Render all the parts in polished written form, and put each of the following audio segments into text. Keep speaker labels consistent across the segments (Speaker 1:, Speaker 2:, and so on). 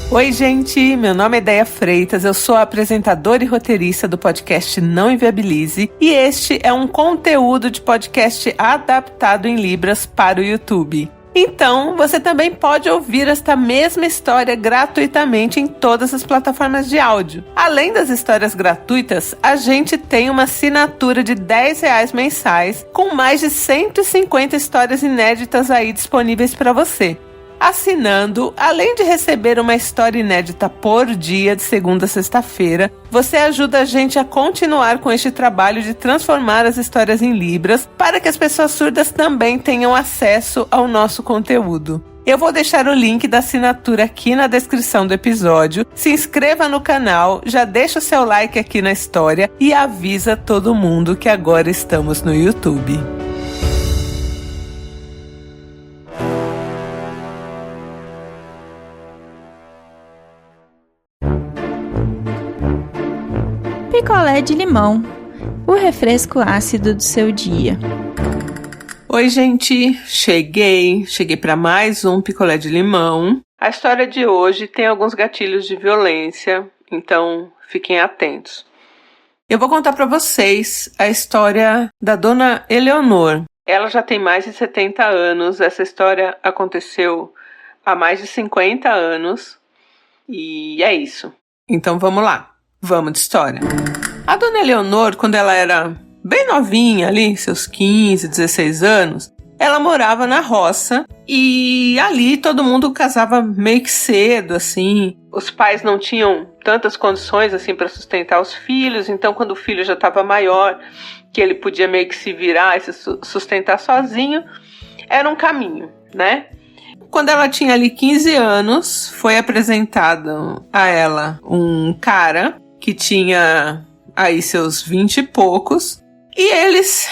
Speaker 1: Oi, gente! Meu nome é Déia Freitas, eu sou a apresentadora e roteirista do podcast Não Inviabilize e este é um conteúdo de podcast adaptado em Libras para o YouTube. Então, você também pode ouvir esta mesma história gratuitamente em todas as plataformas de áudio. Além das histórias gratuitas, a gente tem uma assinatura de R$10 mensais com mais de 150 histórias inéditas aí disponíveis para você. Assinando, além de receber uma história inédita por dia de segunda a sexta-feira, você ajuda a gente a continuar com este trabalho de transformar as histórias em Libras para que as pessoas surdas também tenham acesso ao nosso conteúdo. Eu vou deixar o link da assinatura aqui na descrição do episódio. Se inscreva no canal, já deixa o seu like aqui na história e avisa todo mundo que agora estamos no YouTube.
Speaker 2: Picolé de limão, o refresco ácido do seu dia.
Speaker 1: Oi, gente, cheguei para mais um picolé de limão. A história de hoje tem alguns gatilhos de violência, então fiquem atentos. Eu vou contar para vocês a história da dona Eleonor. Ela já tem mais de 70 anos, essa história aconteceu há mais de 50 anos e é isso. Então vamos lá. Vamos de história. A dona Eleonor, quando ela era bem novinha ali, seus 15, 16 anos, ela morava na roça e ali todo mundo casava meio que cedo, assim. Os pais não tinham tantas condições assim para sustentar os filhos, então quando o filho já estava maior, que ele podia meio que se virar e se sustentar sozinho, era um caminho, né? Quando ela tinha ali 15 anos, foi apresentado a ela um cara que tinha aí seus 20 e poucos, e eles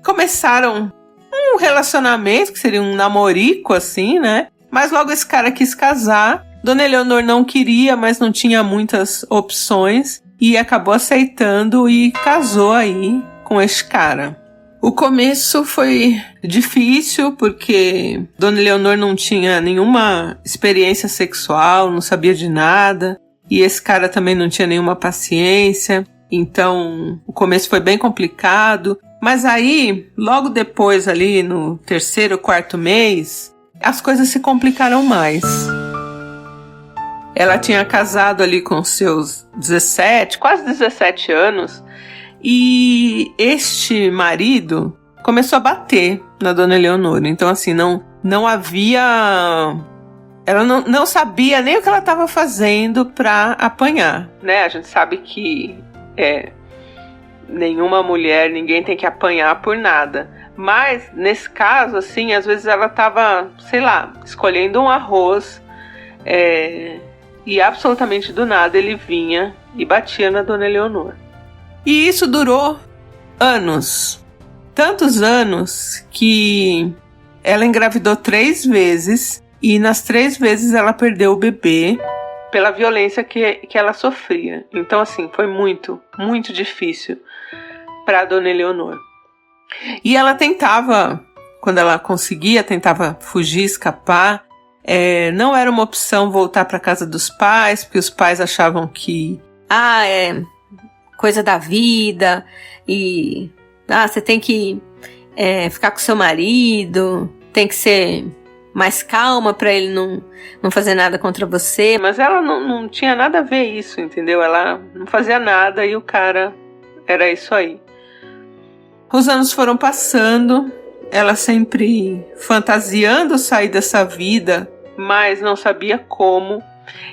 Speaker 1: começaram um relacionamento, que seria um namorico, assim, né? Mas logo esse cara quis casar, dona Eleonor não queria, mas não tinha muitas opções, e acabou aceitando e casou aí com esse cara. O começo foi difícil, porque dona Eleonor não tinha nenhuma experiência sexual, não sabia de nada, e esse cara também não tinha nenhuma paciência, então o começo foi bem complicado. Mas aí, logo depois ali no 3º, 4º mês, as coisas se complicaram mais. Ela tinha casado ali com seus 17, quase 17 anos, e este marido começou a bater na dona Eleonor. Então assim, não havia... Ela não sabia nem o que ela estava fazendo para apanhar, né? A gente sabe que nenhuma mulher, ninguém tem que apanhar por nada. Mas, nesse caso, assim, às vezes ela estava, sei lá, escolhendo um arroz e absolutamente do nada ele vinha e batia na dona Eleonor. E isso durou anos. Tantos anos que ela engravidou 3 vezes... E nas 3 vezes ela perdeu o bebê pela violência que ela sofria. Então, assim, foi muito, muito difícil para a dona Eleonor. E ela tentava, quando ela conseguia, tentava fugir, escapar. Não era uma opção voltar para casa dos pais, porque os pais achavam que... é coisa da vida, e você tem que ficar com seu marido, tem que ser... mais calma para ele não fazer nada contra você. Mas ela não tinha nada a ver isso, entendeu? Ela não fazia nada e o cara era isso aí. Os anos foram passando, ela sempre fantasiando sair dessa vida, mas não sabia como.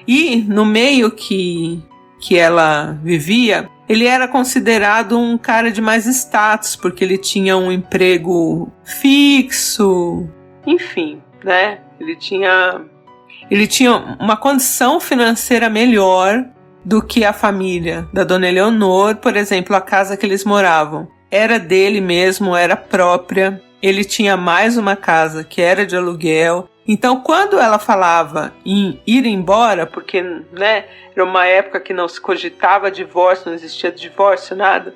Speaker 1: E no meio que ela vivia, ele era considerado um cara de mais status, porque ele tinha um emprego fixo, enfim, né? Ele tinha uma condição financeira melhor do que a família da dona Eleonor. Por exemplo, a casa que eles moravam era dele mesmo, era própria. Ele tinha mais uma casa que era de aluguel. Então, quando ela falava em ir embora, porque, né, era uma época que não se cogitava divórcio, não existia divórcio, nada,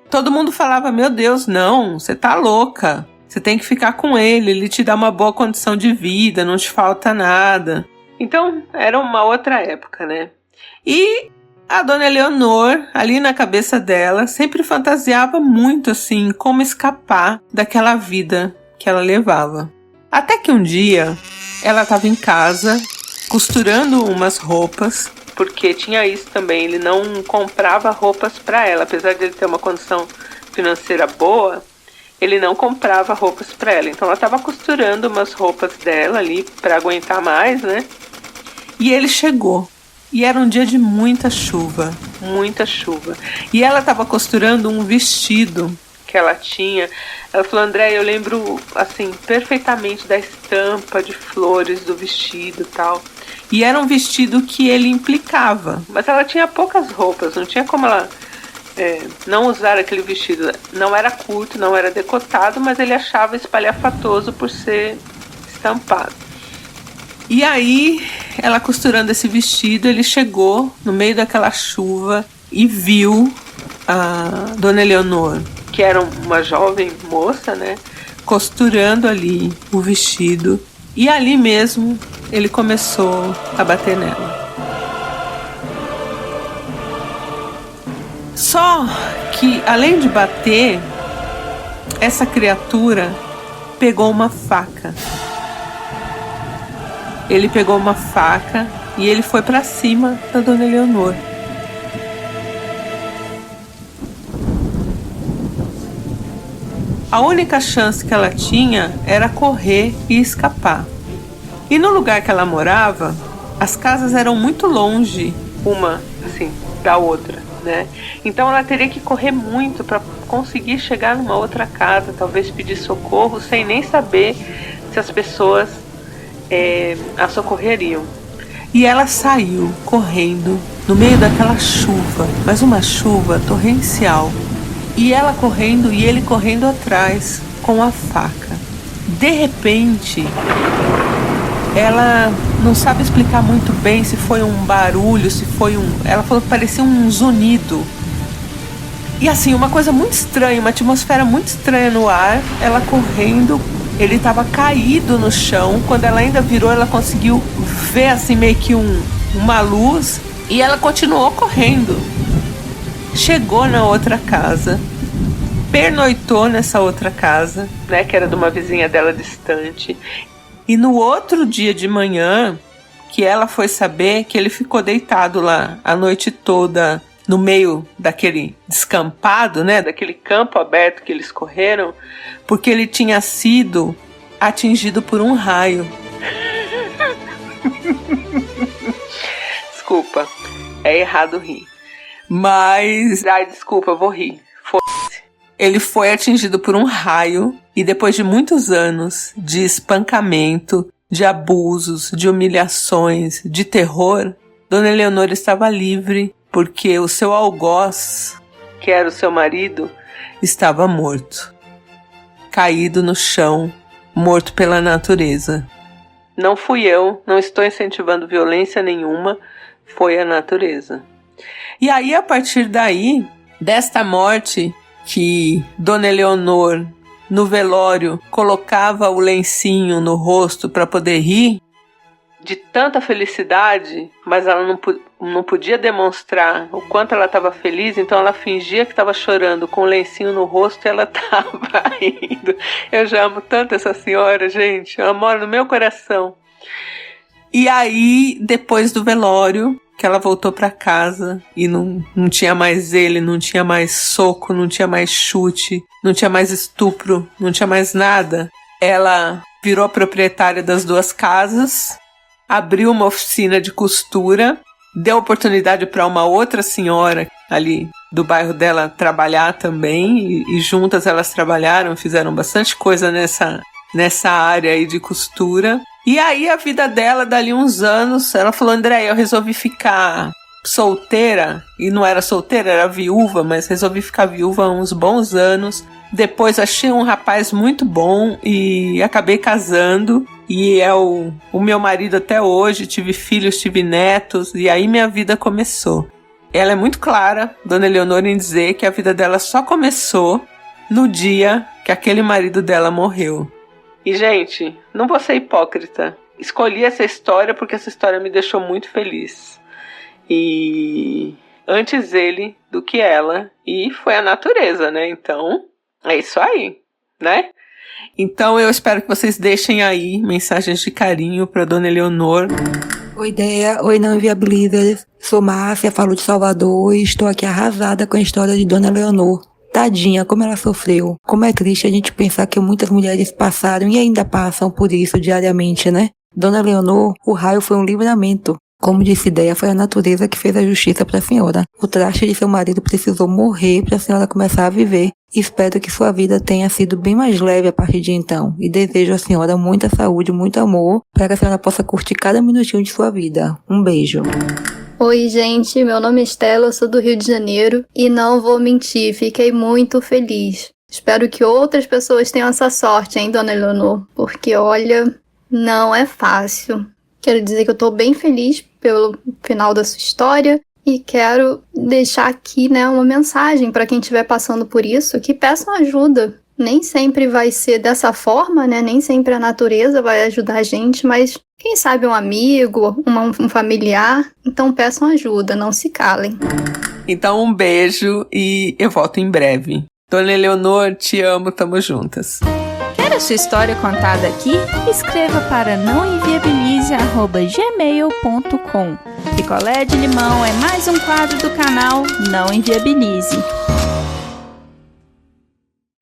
Speaker 1: todo mundo falava: meu Deus, não, você tá louca. Você tem que ficar com ele te dá uma boa condição de vida, não te falta nada. Então, era uma outra época, né? E a dona Eleonor, ali na cabeça dela, sempre fantasiava muito, assim, como escapar daquela vida que ela levava. Até que um dia, ela estava em casa, costurando umas roupas, porque tinha isso também, ele não comprava roupas para ela, apesar de ele ter uma condição financeira boa, ele não comprava roupas para ela. Então ela estava costurando umas roupas dela ali para aguentar mais, né? E ele chegou. E era um dia de muita chuva, muita chuva. E ela estava costurando um vestido que ela tinha. Ela falou: André, eu lembro assim perfeitamente da estampa de flores do vestido e tal. E era um vestido que ele implicava, mas ela tinha poucas roupas, não tinha como ela não usar aquele vestido. Não era curto, não era decotado, mas ele achava espalhafatoso por ser estampado. E aí, ela costurando esse vestido, ele chegou no meio daquela chuva e viu a dona Eleonor, que era uma jovem moça, né, costurando ali o vestido. E ali mesmo, ele começou a bater nela. Só que, além de bater, essa criatura pegou uma faca. Ele pegou uma faca e ele foi para cima da dona Eleonor. A única chance que ela tinha era correr e escapar. E no lugar que ela morava, as casas eram muito longe, uma assim, da outra, né? Então ela teria que correr muito para conseguir chegar numa outra casa, talvez pedir socorro, sem nem saber se as pessoas a socorreriam. E ela saiu correndo no meio daquela chuva, mas uma chuva torrencial. E ela correndo e ele correndo atrás com a faca. De repente, ela não sabe explicar muito bem se foi um barulho, se foi um... Ela falou que parecia um zunido. E assim, uma coisa muito estranha, uma atmosfera muito estranha no ar. Ela correndo, ele estava caído no chão. Quando ela ainda virou, ela conseguiu ver assim meio que uma luz. E ela continuou correndo. Chegou na outra casa, pernoitou nessa outra casa, né, que era de uma vizinha dela distante. E no outro dia de manhã, que ela foi saber que ele ficou deitado lá a noite toda, no meio daquele descampado, né, daquele campo aberto que eles correram, porque ele tinha sido atingido por um raio. Desculpa, é errado rir. Mas... Ai, desculpa, eu vou rir. Foda-se. Ele foi atingido por um raio e depois de muitos anos de espancamento, de abusos, de humilhações, de terror, Dona Eleonor estava livre porque o seu algoz, que era o seu marido, estava morto. Caído no chão, morto pela natureza. Não fui eu, não estou incentivando violência nenhuma, foi a natureza. E aí, a partir daí, desta morte, que Dona Eleonor, no velório, colocava o lencinho no rosto para poder rir, de tanta felicidade, mas ela não podia demonstrar o quanto ela estava feliz, então ela fingia que estava chorando com o lencinho no rosto e ela estava rindo. Eu já amo tanto essa senhora, gente, ela mora no meu coração. E aí, depois do velório, que ela voltou para casa e não tinha mais ele, não tinha mais soco, não tinha mais chute, não tinha mais estupro, não tinha mais nada. Ela virou a proprietária das duas casas, abriu uma oficina de costura, deu oportunidade para uma outra senhora ali do bairro dela trabalhar também, e juntas elas trabalharam, fizeram bastante coisa nessa área aí de costura. E aí a vida dela, dali uns anos, ela falou: André, eu resolvi ficar solteira, e não era solteira, era viúva, mas resolvi ficar viúva há uns bons anos. Depois achei um rapaz muito bom e acabei casando, e é o meu marido até hoje, tive filhos, tive netos, e aí minha vida começou. Ela é muito clara, Dona Eleonor, em dizer que a vida dela só começou no dia que aquele marido dela morreu. E, gente, não vou ser hipócrita, escolhi essa história porque essa história me deixou muito feliz. E antes ele do que ela. E foi a natureza, né? Então, é isso aí, né? Então eu espero que vocês deixem aí mensagens de carinho para Dona Eleonor.
Speaker 3: Oi, Ideia. Oi, Não Inviabilizers. Sou Márcia, falo de Salvador e estou aqui arrasada com a história de Dona Eleonor. Tadinha, como ela sofreu. Como é triste a gente pensar que muitas mulheres passaram e ainda passam por isso diariamente, né? Dona Eleonor, o raio foi um livramento. Como disse Ideia, foi a natureza que fez a justiça para a senhora. O traste de seu marido precisou morrer para a senhora começar a viver. Espero que sua vida tenha sido bem mais leve a partir de então. E desejo à senhora muita saúde, muito amor, para que a senhora possa curtir cada minutinho de sua vida. Um beijo.
Speaker 4: Oi, gente, meu nome é Estela, eu sou do Rio de Janeiro e não vou mentir, fiquei muito feliz. Espero que outras pessoas tenham essa sorte, hein, Dona Eleonor? Porque, olha, não é fácil. Quero dizer que eu tô bem feliz pelo final da sua história e quero deixar aqui, né, uma mensagem para quem estiver passando por isso, que peçam ajuda. Nem sempre vai ser dessa forma, né? Nem sempre a natureza vai ajudar a gente, mas quem sabe um amigo, um familiar. Então peçam ajuda, não se calem.
Speaker 1: Então um beijo e eu volto em breve. Dona Eleonor, te amo, tamo juntas.
Speaker 2: Quer a sua história contada aqui? Escreva para nãoenviabilize@gmail.com. Picolé de Limão é mais um quadro do canal Não Enviabilize.